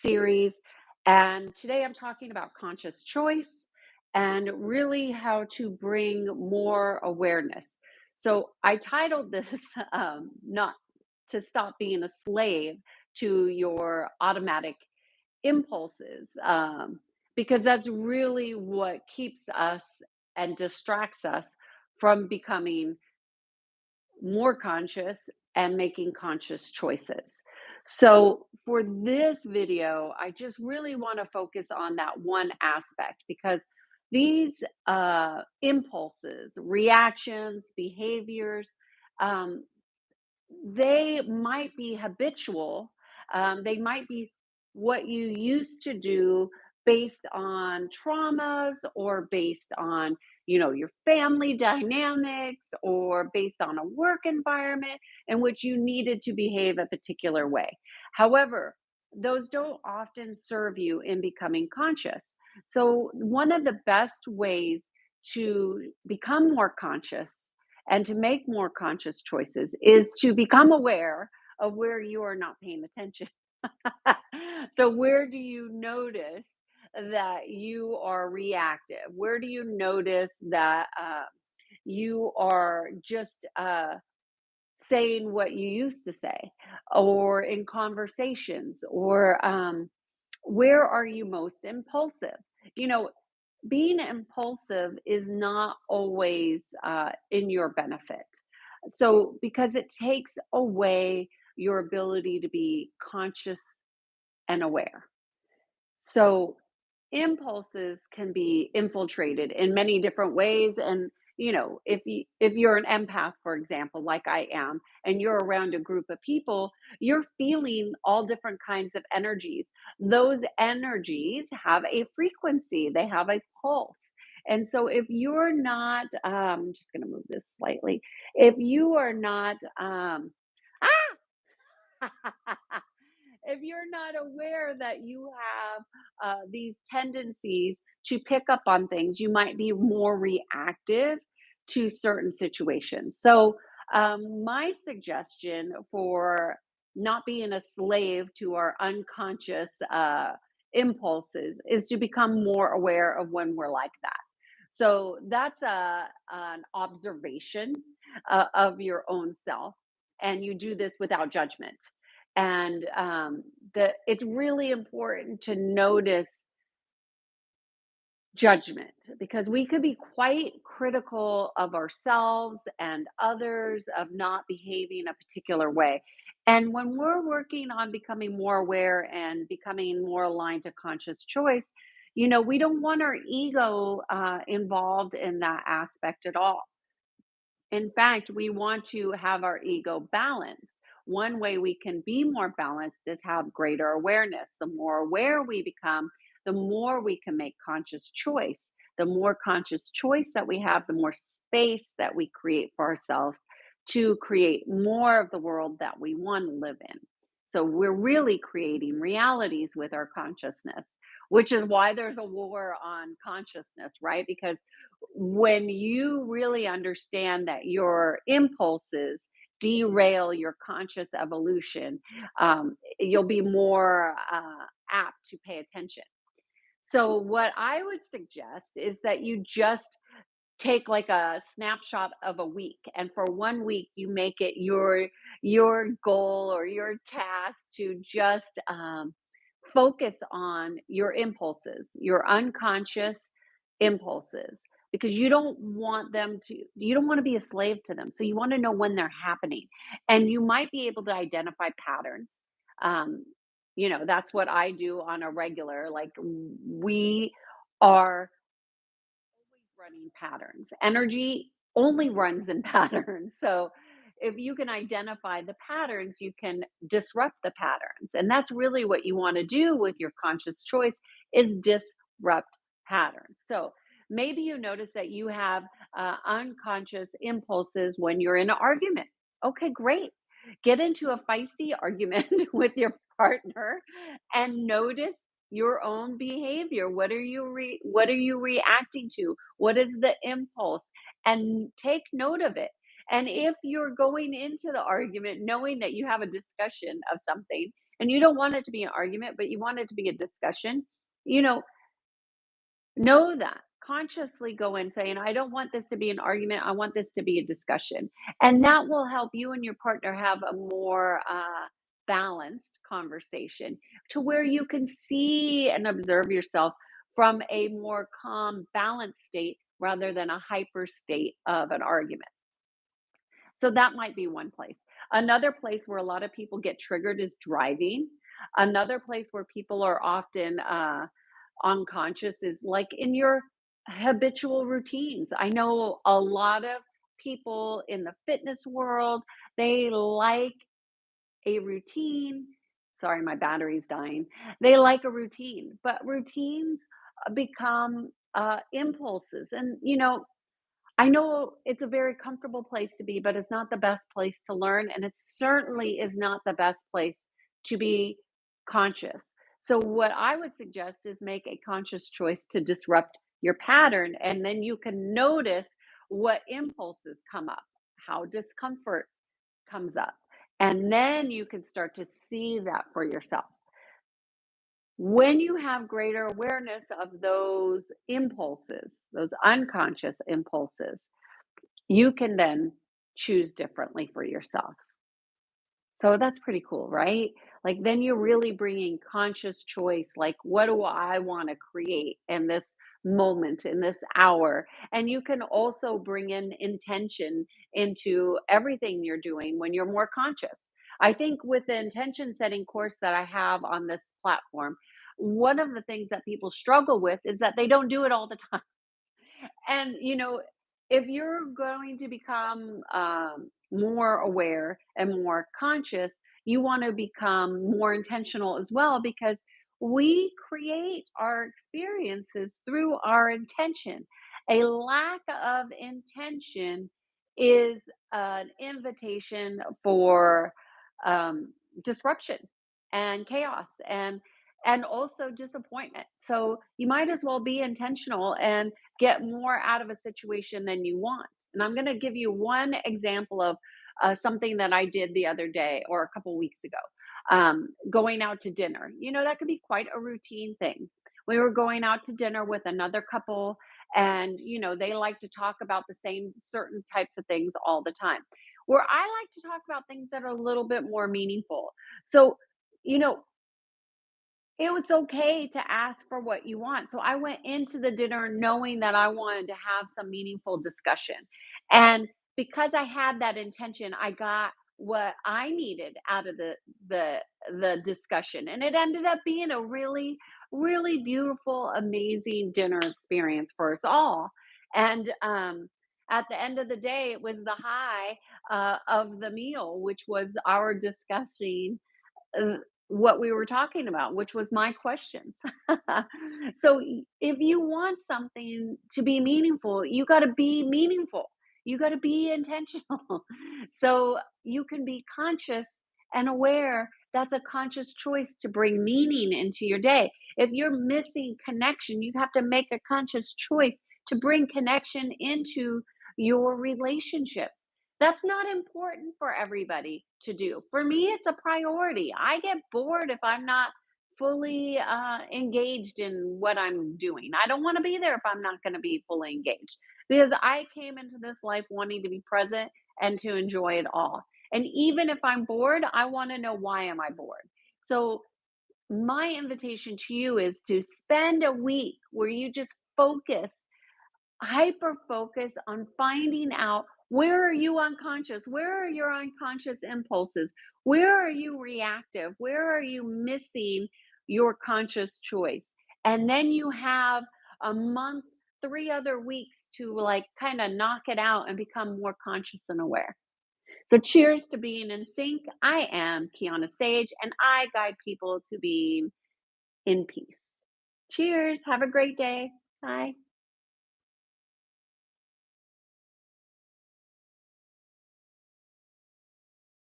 series. And today I'm talking about conscious choice and really how to bring more awareness. So I titled this Not to Stop Being a Slave to Your Automatic Impulses, because that's really what keeps us and distracts us from becoming more conscious and making conscious choices. So, for this video, I just really want to focus on that one aspect because these impulses, reactions, behaviors, um, they might be habitual. They might be what you used to do based on traumas or based on, your family dynamics or based on a work environment in which you needed to behave a particular way. However, those don't often serve you in becoming conscious. So, one of the best ways to become more conscious and to make more conscious choices is to become aware of where you are not paying attention. So, where do you notice that you are reactive? Where do you notice that you are just saying what you used to say, or in conversations, or where are you most impulsive? You know, being impulsive is not always in your benefit. So, because it takes away your ability to be conscious and aware. So, impulses can be infiltrated in many different ways. And, if you're an empath, for example, like I am, and you're around a group of people, you're feeling all different kinds of energies. Those energies have a frequency, they have a pulse. And so if you're not, I'm just going to move this slightly. If you are not, if you're not aware that you have these tendencies to pick up on things, you might be more reactive to certain situations. So, my suggestion for not being a slave to our unconscious impulses is to become more aware of when we're like that. So, that's an observation of your own self, and you do this without judgment. And it's really important to notice judgment because we could be quite critical of ourselves and others of not behaving a particular way. And when we're working on becoming more aware and becoming more aligned to conscious choice, we don't want our ego involved in that aspect at all. In fact, we want to have our ego balanced. One way we can be more balanced is have greater awareness. The more aware we become, the more we can make conscious choice. The more conscious choice that we have, the more space that we create for ourselves to create more of the world that we want to live in. So we're really creating realities with our consciousness, which is why there's a war on consciousness, right? Because when you really understand that your impulses derail your conscious evolution, you'll be more apt to pay attention. So, what I would suggest is that you just take like a snapshot of a week, and for 1 week you make it your goal or your task to just focus on your impulses, your unconscious impulses, because you don't want to be a slave to them. So you want to know when they're happening. And you might be able to identify patterns. Um, that's what I do on a regular. Like we are always running patterns. Energy only runs in patterns. So if you can identify the patterns, you can disrupt the patterns. And that's really what you want to do with your conscious choice is disrupt patterns. So maybe you notice that you have unconscious impulses when you're in an argument. Okay, great. Get into a feisty argument with your partner and notice your own behavior. What are you reacting to? What is the impulse? And take note of it. And if you're going into the argument knowing that you have a discussion of something and you don't want it to be an argument, but you want it to be a discussion, you know that. Consciously go and say, and I don't want this to be an argument. I want this to be a discussion. And that will help you and your partner have a more balanced conversation to where you can see and observe yourself from a more calm, balanced state rather than a hyper state of an argument. So that might be one place. Another place where a lot of people get triggered is driving. Another place where people are often unconscious is like in your habitual routines. I know a lot of people in the fitness world, they like a routine. Sorry, my battery's dying. They like a routine, but routines become impulses. And, I know it's a very comfortable place to be, but it's not the best place to learn, and it certainly is not the best place to be conscious. So, what I would suggest is make a conscious choice to disrupt your pattern, and then you can notice what impulses come up, how discomfort comes up, and then you can start to see that for yourself. When you have greater awareness of those impulses, those unconscious impulses, you can then choose differently for yourself. So that's pretty cool, right? Like then you're really bringing conscious choice, like what do I want to create in this moment, in this hour? And you can also bring in intention into everything you're doing when you're more conscious. I think with the intention setting course that I have on this platform, one of the things that people struggle with is that they don't do it all the time. And, if you're going to become more aware and more conscious, you want to become more intentional as well because we create our experiences through our intention. A lack of intention is an invitation for disruption and chaos and also disappointment. So you might as well be intentional and get more out of a situation than you want. And I'm going to give you one example of something that I did the other day or a couple weeks ago. Going out to dinner. That could be quite a routine thing. We were going out to dinner with another couple, and they like to talk about the same certain types of things all the time. Where I like to talk about things that are a little bit more meaningful. So, you know, it was okay to ask for what you want. So I went into the dinner knowing that I wanted to have some meaningful discussion. And because I had that intention, I got what I needed out of the the discussion. And it ended up being a really really beautiful, amazing dinner experience for us all. And at the end of the day, it was the high of the meal, which was our discussing uh, what we were talking about, which was my questions. So if you want something to be meaningful, you got to be meaningful. You got to be intentional. So you can be conscious and aware. That's a conscious choice to bring meaning into your day. If you're missing connection, you have to make a conscious choice to bring connection into your relationships. That's not important for everybody to do. For me, it's a priority. I get bored if I'm not fully engaged in what I'm doing. I don't want to be there if I'm not going to be fully engaged because I came into this life wanting to be present and to enjoy it all. And even if I'm bored, I want to know why am I bored. So my invitation to you is to spend a week where you just focus hyper focus on finding out where are you unconscious, where are your unconscious impulses, where are you reactive, where are you missing your conscious choice, and then you have a month, 3 other weeks to like kind of knock it out and become more conscious and aware. So cheers to being in sync. I am Kiannaa Sage and I guide people to being in peace. Cheers, have a great day. Bye.